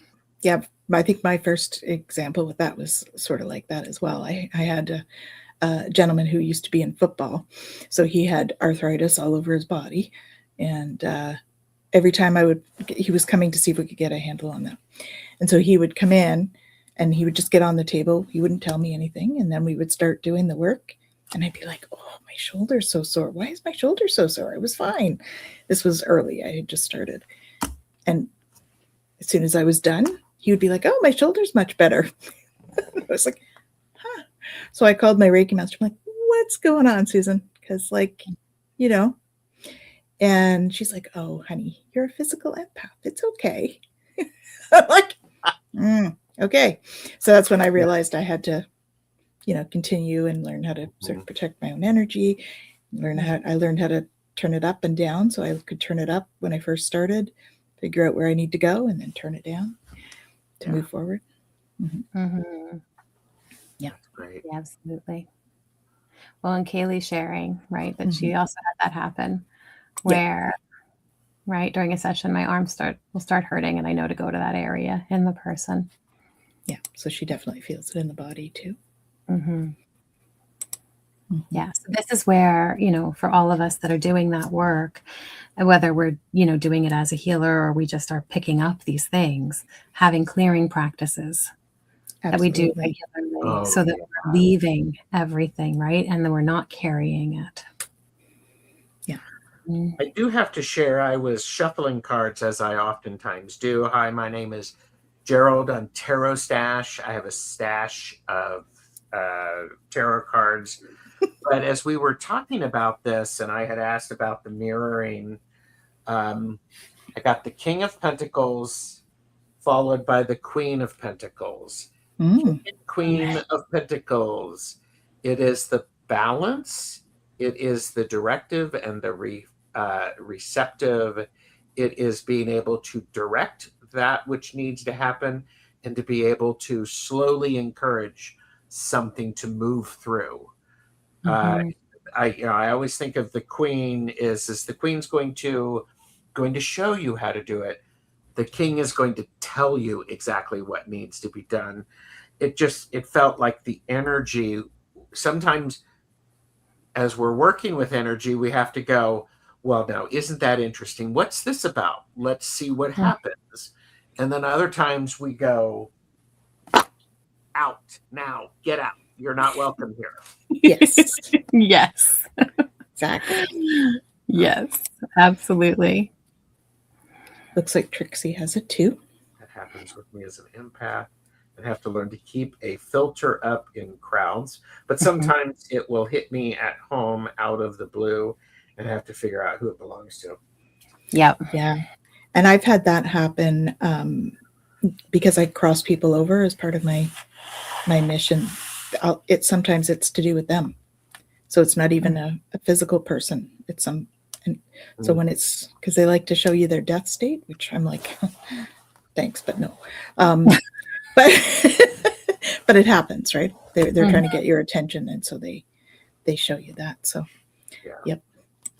I think my first example with that was sort of like that as well. I had a gentleman who used to be in football. So he had arthritis all over his body. And every time he was coming to see if we could get a handle on that. And so he would come in and he would just get on the table. He wouldn't tell me anything. And then we would start doing the work. And I'd be like, oh, my shoulder's so sore. Why is my shoulder so sore? It was fine. This was early. I had just started. And as soon as I was done, he would be like, oh, my shoulder's much better. I was like, huh. So I called my Reiki master. I'm like, what's going on, Susan? Because and she's like, oh, honey, you're a physical empath. It's okay. I'm like, okay. So that's when I realized I had to continue and learn how to sort of protect my own energy. I learned how to turn it up and down so I could turn it up when I first started, figure out where I need to go, and then turn it down to move forward. Yeah. Great. Yeah, absolutely. Well, and Kaylee sharing, right, that she also had that happen where, right, during a session, my arms will start hurting and I know to go to that area in the person. Yeah. So she definitely feels it in the body too. Yeah. So this is where, for all of us that are doing that work, whether we're, doing it as a healer or we just are picking up these things, having clearing practices that we do regularly so that we're leaving everything, right? And then we're not carrying it. Yeah. I do have to share, I was shuffling cards as I oftentimes do. Hi, my name is Gerald on TarotStache. I have a stash of tarot cards. But as we were talking about this, and I had asked about the mirroring, I got the King of Pentacles followed by the Queen of Pentacles. Mm. Queen of Pentacles. It is the balance. It is the directive and the receptive. It is being able to direct that which needs to happen and to be able to slowly encourage something to move through. I always think of the Queen is the Queen's going to show you how to do it. The King is going to tell you exactly what needs to be done. It felt like the energy. Sometimes as we're working with energy, we have to go, well, now, isn't that interesting? What's this about? Let's see what happens. And then other times we go, out now, get out. You're not welcome here. Yes. Yes. Exactly. Yes, absolutely. Looks like Trixie has it too. That happens with me as an empath. I have to learn to keep a filter up in crowds, but sometimes it will hit me at home out of the blue, and I have to figure out who it belongs to. Yep. Yeah. And I've had that happen because I cross people over as part of my mission. Sometimes it's to do with them. So it's not even a physical person. It's so when it's because they like to show you their death state, which I'm like, thanks, but no. But it happens, right? They're trying to get your attention, and so they show you that. So, Yeah. Yep.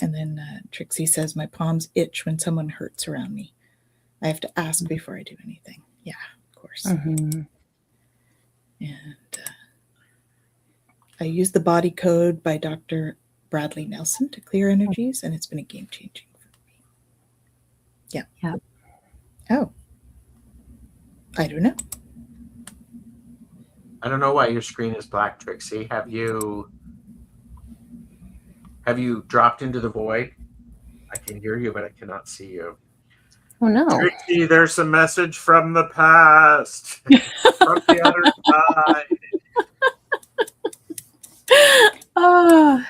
And then Trixie says, my palms itch when someone hurts around me. I have to ask before I do anything. Yeah, of course. And I use the body code by Dr. Bradley Nelson to clear energies, and it's been a game changing for me. Yeah. Yeah. Oh, I don't know. I don't know why your screen is black, Trixie. Have you dropped into the void? I can hear you, but I cannot see you. Oh no. Trixie, there's a message from the past. From the other side. Oh.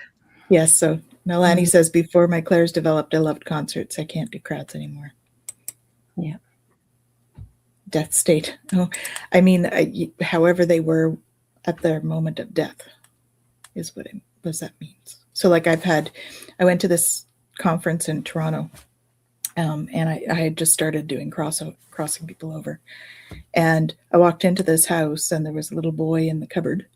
Yes, so Melanie says, before my clairs developed, I loved concerts. I can't do crowds anymore. Yeah. Death state. Oh, I mean, however they were at their moment of death is what that means. So like I went to this conference in Toronto, and I had just started doing crossing people over. And I walked into this house, and there was a little boy in the cupboard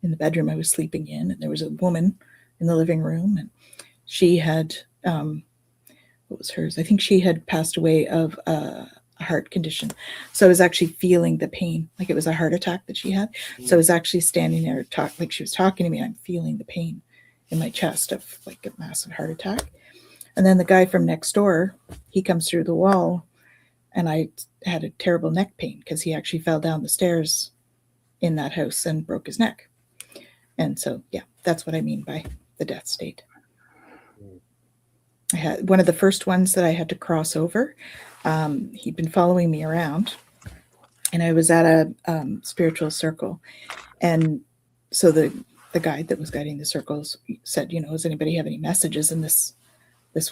in the bedroom I was sleeping in, and there was a woman in the living room, and she had, what was hers? I think she had passed away of a heart condition. So I was actually feeling the pain, like it was a heart attack that she had. So I was actually standing there, like she was talking to me, and I'm feeling the pain in my chest of like a massive heart attack. And then the guy from next door, he comes through the wall, and I had a terrible neck pain because he actually fell down the stairs in that house and broke his neck. And so, yeah, that's what I mean by the death state. I had one of the first ones that I had to cross over. He'd been following me around, and I was at a spiritual circle. And so the guide that was guiding the circles said, does anybody have any messages? And this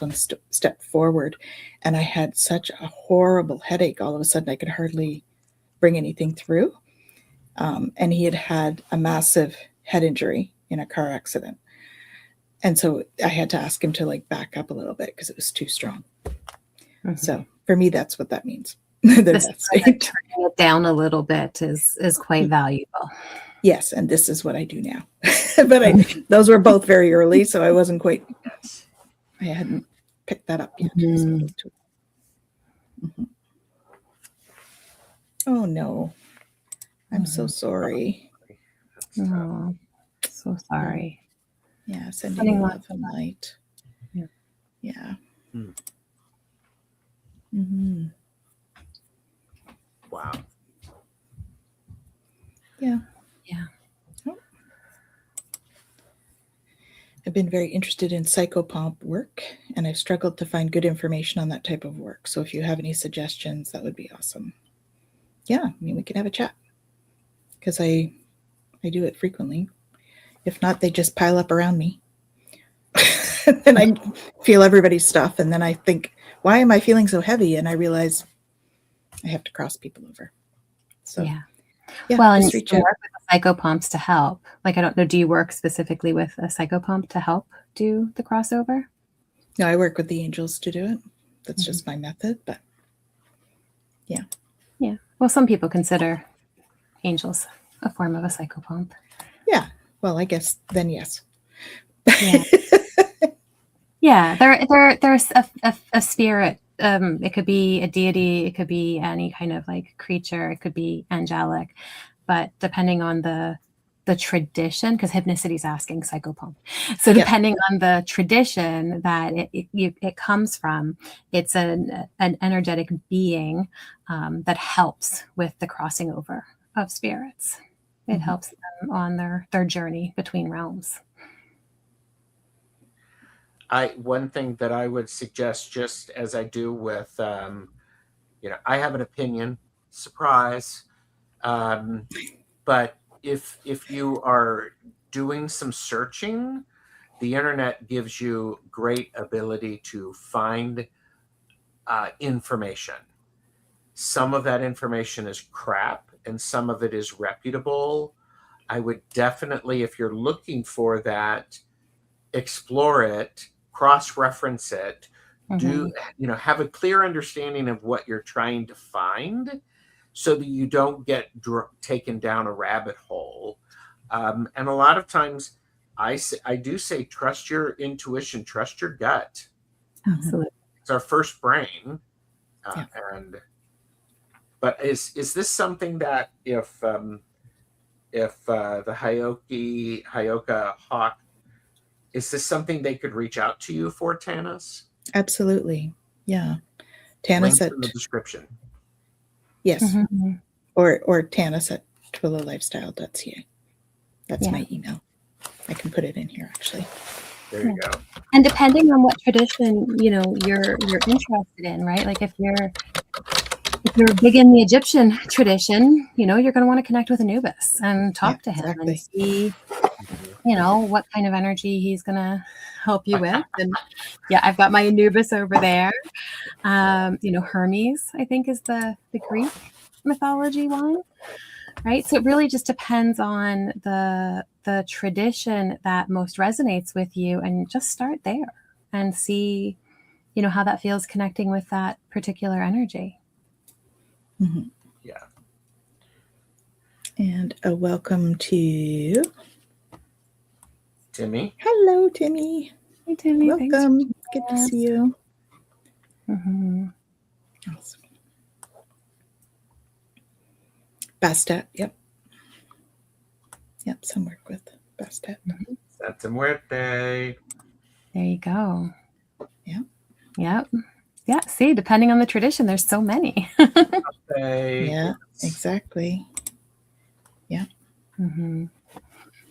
one stepped forward, and I had such a horrible headache. All of a sudden, I could hardly bring anything through. And he had a massive head injury in a car accident. And so I had to ask him to like back up a little bit because it was too strong. So for me, that's what that means. Turning it down a little bit is quite valuable. Yes, and this is what I do now. But those were both very early, so I wasn't quite. I hadn't picked that up yet. Oh no, I'm so sorry. Oh, so sorry. Yeah, sending love and light. Yeah. Wow. Yeah. Oh. I've been very interested in psychopomp work, and I've struggled to find good information on that type of work. So if you have any suggestions, that would be awesome. Yeah, I mean, we can have a chat because I I do it frequently. If not, they just pile up around me. And I feel everybody's stuff. And then I think, why am I feeling so heavy? And I realize I have to cross people over. So, Yeah. yeah, Well, and just you reach can out. work with the psychopumps to help. Like, I don't know, do you work specifically with a psychopump to help do the crossover? No, I work with the angels to do it. That's Mhm. just my method. But yeah. Yeah. Well, some people consider angels a form of a psychopump. Yeah. Well, I guess then yes. Yeah. Yeah. There's a spirit. It could be a deity. It could be any kind of like creature. It could be angelic. But depending on the tradition, because hypnicity is asking psychopump. So depending on the tradition that it comes from, it's an energetic being that helps with the crossing over of spirits. It helps them on their journey between realms. One thing that I would suggest, just as I do with, I have an opinion, surprise. But if you are doing some searching, the internet gives you great ability to find information. Some of that information is crap and some of it is reputable. I would definitely, if you're looking for that, explore it, cross-reference it, have a clear understanding of what you're trying to find so that you don't get taken down a rabbit hole. And a lot of times I do say, trust your intuition, trust your gut. Absolutely. It's our first brain. Yeah. But is this something that if the Hyoka Hawk, is this something they could reach out to you for, Tanys? Absolutely. Yeah. Tanys Links at in the description. yes. Or Tanys at twillowlifestyle.ca. That's my email. I can put it in here actually. There you go. And depending on what tradition, you're interested in, right? Like if you're big in the Egyptian tradition, you're going to want to connect with Anubis and talk to him and see, what kind of energy he's going to help you with. And yeah, I've got my Anubis over there. Hermes, I think, is the Greek mythology one, right? So it really just depends on the tradition that most resonates with you, and just start there and see, how that feels connecting with that particular energy. Yeah. And a welcome to Timmy. Hello, Timmy. Hey, Timmy. Welcome. Good to see you. Mm-hmm. Awesome. Bastet. Yep. Some work with Bastet. Santa Muerte. There you go. Yeah. Yep. Yeah. See, depending on the tradition, there's so many. Yeah, exactly. Yeah.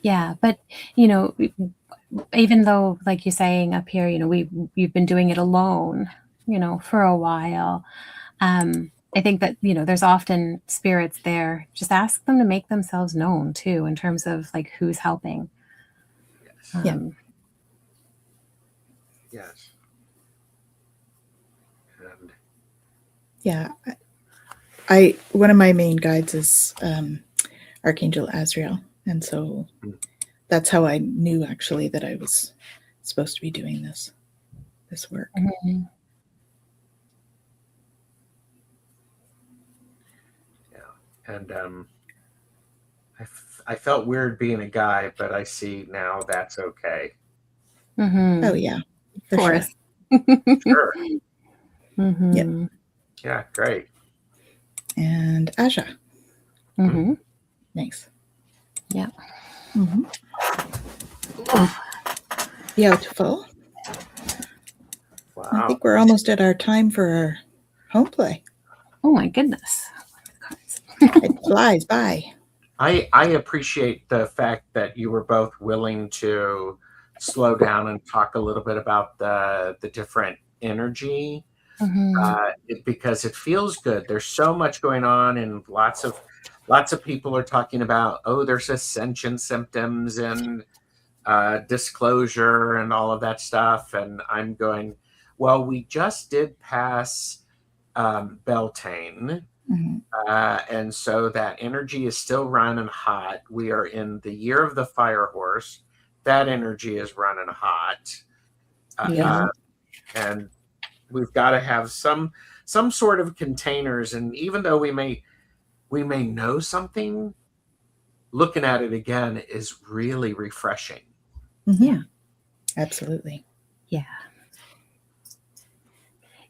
Yeah. But, even though, like you're saying up here, you've been doing it alone, for a while. I think that, there's often spirits there. Just ask them to make themselves known too, in terms of like who's helping. Yes. Yes. And yeah. I one of my main guides is Archangel Azrael. And so that's how I knew actually that I was supposed to be doing this work. And I felt weird being a guy, but I see now that's okay. Oh yeah, for course. Sure. Yep. Yeah, great. And Aja. Nice. Yeah. Beautiful. Wow. I think we're almost at our time for our home play. Oh my goodness. It flies by. I appreciate the fact that you were both willing to slow down and talk a little bit about the different energy, because it feels good. There's so much going on and lots of lots of people are talking about, oh, there's ascension symptoms and disclosure and all of that stuff. And I'm going, well, we just did pass Beltane. Mhm. And so that energy is still running hot. We are in the year of the fire horse. That energy is running hot. Yeah. And we've got to have some sort of containers. And even though we may know something, looking at it again is really refreshing. Mhm. Yeah. Absolutely. Yeah.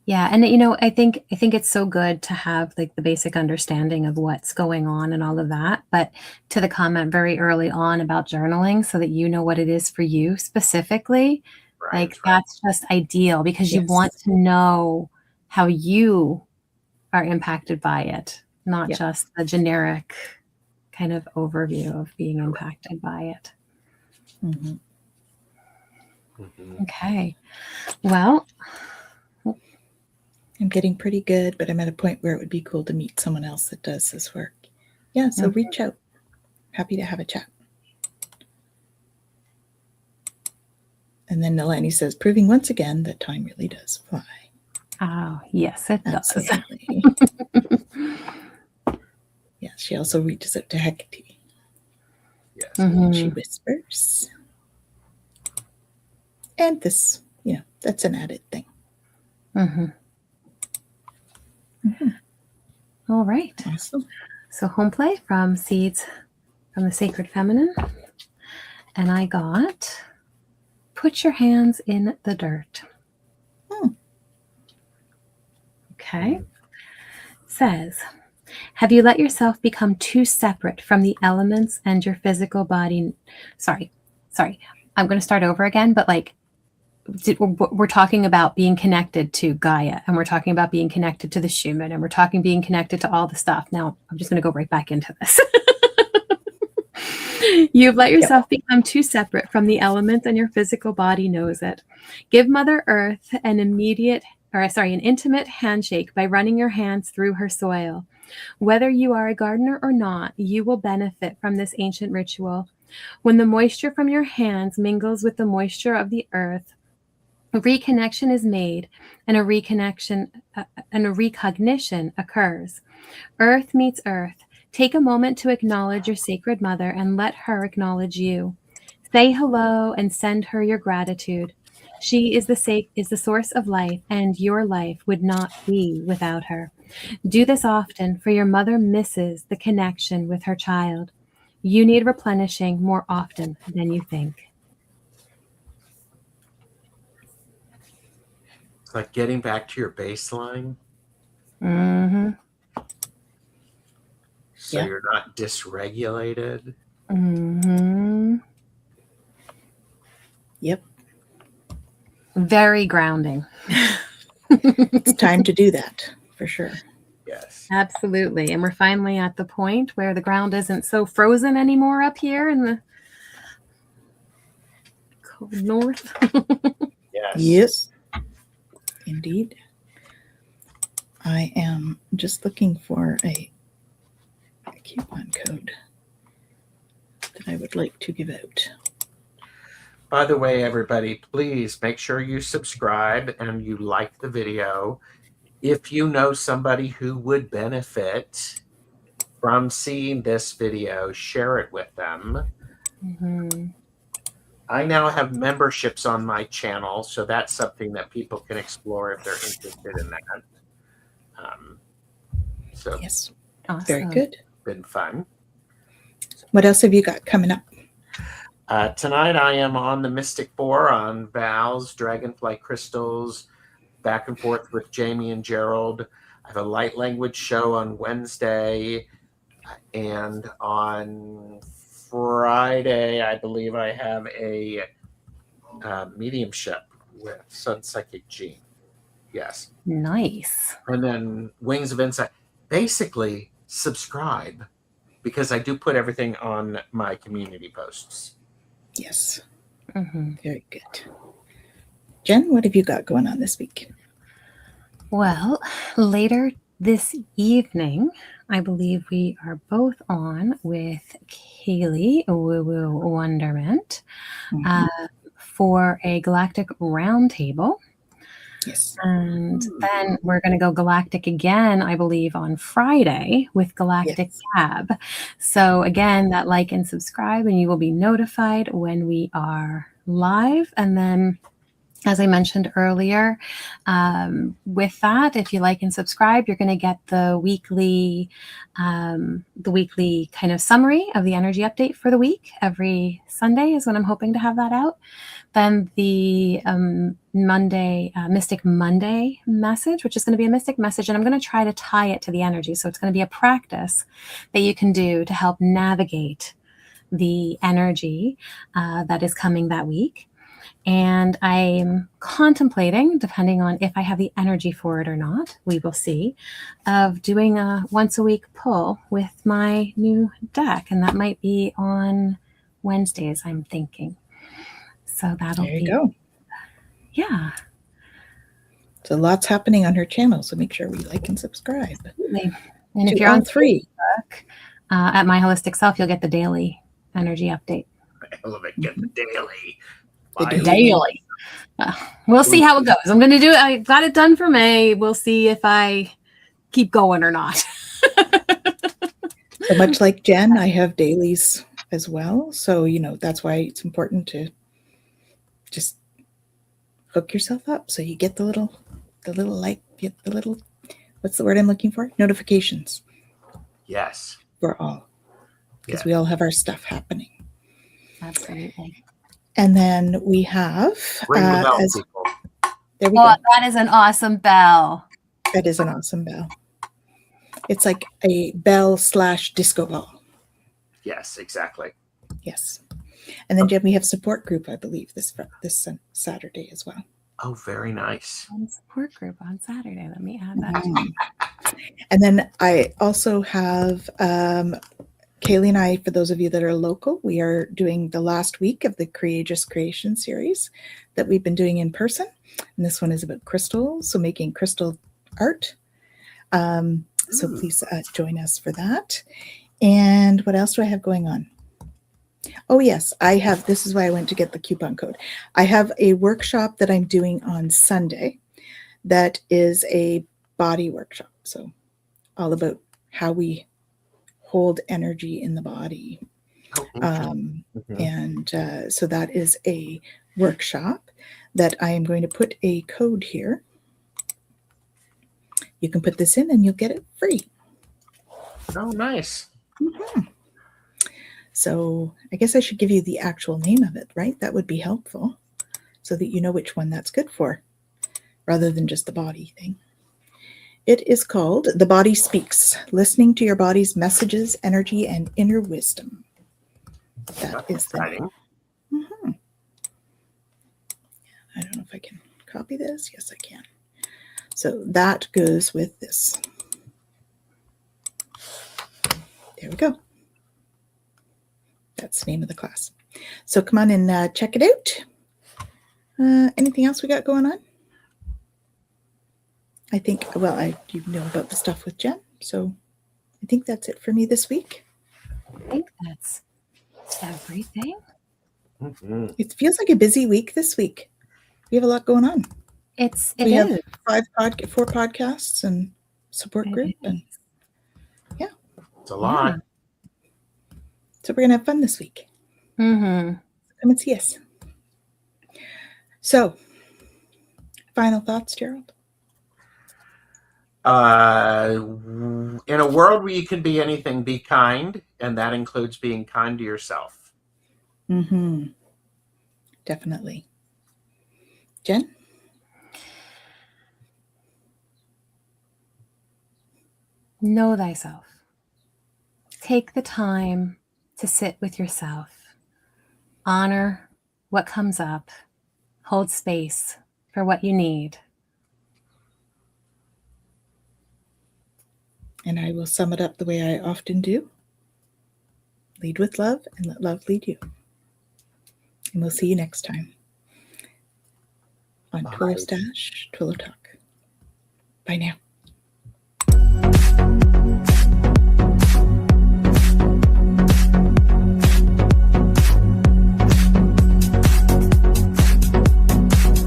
Yeah. And, you know, I think it's so good to have like the basic understanding of what's going on and all of that. But to the comment very early on about journaling so that you know what it is for you specifically, Right. like that's just ideal because you Yes. want to know how you are impacted by it, not Yeah. just the generic kind of overview of being impacted by it. Mhm. Mhm. Okay. Well, I'm getting pretty good, but I'm at a point where it would be cool to meet someone else that does this work. Yeah, so reach out. Happy to have a chat. And then Nalani says, proving once again that time really does fly. oh, yes, it does. Absolutely. Yes, she also reaches out to Hecate. Yes. She whispers. And this, you know, that's an added thing. All right. Awesome. So home play from Seeds from the Sacred Feminine. And I got put your hands in the dirt. Okay. Says, have you let yourself become too separate from the elements and your physical body? Sorry. I'm going to start over again, but like we're talking about being connected to Gaia, and we're talking about being connected to the Schumann, and we're talking being connected to all the stuff. Now I'm just going to go right back into this. You've let yourself become too separate from the elements, and your physical body knows it. Give Mother Earth an intimate handshake by running your hands through her soil. Whether you are a gardener or not, you will benefit from this ancient ritual. When the moisture from your hands mingles with the moisture of the earth, reconnection is made, and a recognition occurs. Earth meets earth. Take a moment to acknowledge your sacred mother and let her acknowledge you. Say hello and send her your gratitude. She is the source of life, and your life would not be without her. Do this often, for your mother misses the connection with her child. You need replenishing more often than you think. It's like getting back to your baseline. So you're not dysregulated. Yep. Very grounding. It's time to do that, for sure. Yes. Absolutely. And we're finally at the point where the ground isn't so frozen anymore up here in the cold north. Yes. Yes. Indeed. I am just looking for a coupon code that I would like to give out. By the way, everybody, please make sure you subscribe and you like the video. If you know somebody who would benefit from seeing this video, share it with them. I now have memberships on my channel, so that's something that people can explore if they're interested in that. So yes, awesome. Very good. Been fun. What else have you got coming up? Tonight I am on the Mystic Four on vows, dragonfly crystals, back and forth with Jamie and Gerald. I have a light language show on Wednesday, and on Friday I believe I have a mediumship with Sun Psychic Jean. Yes. Nice. And then Wings of Insight. Basically, subscribe because I do put everything on my community posts. Yes. Very good. Jen, what have you got going on this week? Well, later this evening, I believe we are both on with Kaylee Woo Woo Wonderment for a galactic roundtable. Yes. And then we're going to go galactic again, I believe, on Friday with Galactic Cab. So again, that like and subscribe, and you will be notified when we are live. And then, as I mentioned earlier, with that, if you like and subscribe, you're going to get the weekly kind of summary of the energy update for the week. Every Sunday is when I'm hoping to have that out. Then the Monday, Mystic Monday message, which is going to be a mystic message, and I'm going to try to tie it to the energy. So it's going to be a practice that you can do to help navigate the energy that is coming that week. And I'm contemplating, depending on if I have the energy for it or not, we will see, of doing a once a week pull with my new deck. And that might be on Wednesdays, I'm thinking. So that'll There you be, go. Yeah. So lots happening on her channel. So make sure we like and subscribe. Absolutely. And if To you're all on three, Facebook, at My Holistic Self, you'll get the daily energy update. I love it. Get the daily. The Daily. We'll see how it goes. I'm going to do it. I got it done for May. We'll see if I keep going or not. So much like Jen, I have dailies as well. So, you know, that's why it's important to just hook yourself up. So you get the little what's the word I'm looking for? Notifications. Yes. For all. Because we all have our stuff happening. Absolutely. And then we have Ring the bell, people. There we go. That is an awesome bell. That is an awesome bell. It's like a bell / disco ball. Yes, exactly. Yes. And then Jen, we have support group, I believe, this Saturday as well. Oh, very nice. Support group on Saturday. Let me add that. And then I also have Kaylee and I, for those of you that are local, we are doing the last week of the Courageous Creation series that we've been doing in person. And this one is about crystals, so making crystal art. So please join us for that. And what else do I have going on? Oh, yes, I have. This is why I went to get the coupon code. I have a workshop that I'm doing on Sunday that is a body workshop. So all about how we hold energy in the body. And so that is a workshop that I am going to put a code here. You can put this in and you'll get it free. Oh, nice. So I guess I should give you the actual name of it, right? That would be helpful so that you know which one that's good for rather than just the body thing. It is called The Body Speaks, Listening to Your Body's Messages, Energy, and Inner Wisdom. That is the name. I don't know if I can copy this. Yes, I can. So that goes with this. There we go. That's the name of the class. So come on and check it out. Anything else we got going on? I think, well, you know about the stuff with Jen. So I think that's it for me this week. I think that's everything. It feels like a busy week this week. We have a lot going on. We have 4 podcasts and support group. And yeah. It's a lot. So we're going to have fun this week. Come and see us. So, final thoughts, Gerald? In a world where you can be anything, be kind. And that includes being kind to yourself. Definitely. Jen? Know thyself. Take the time to sit with yourself. Honor what comes up. Hold space for what you need. And I will sum it up the way I often do. Lead with love and let love lead you. And we'll see you next time on TarotStache, Twillow Talk. Bye now.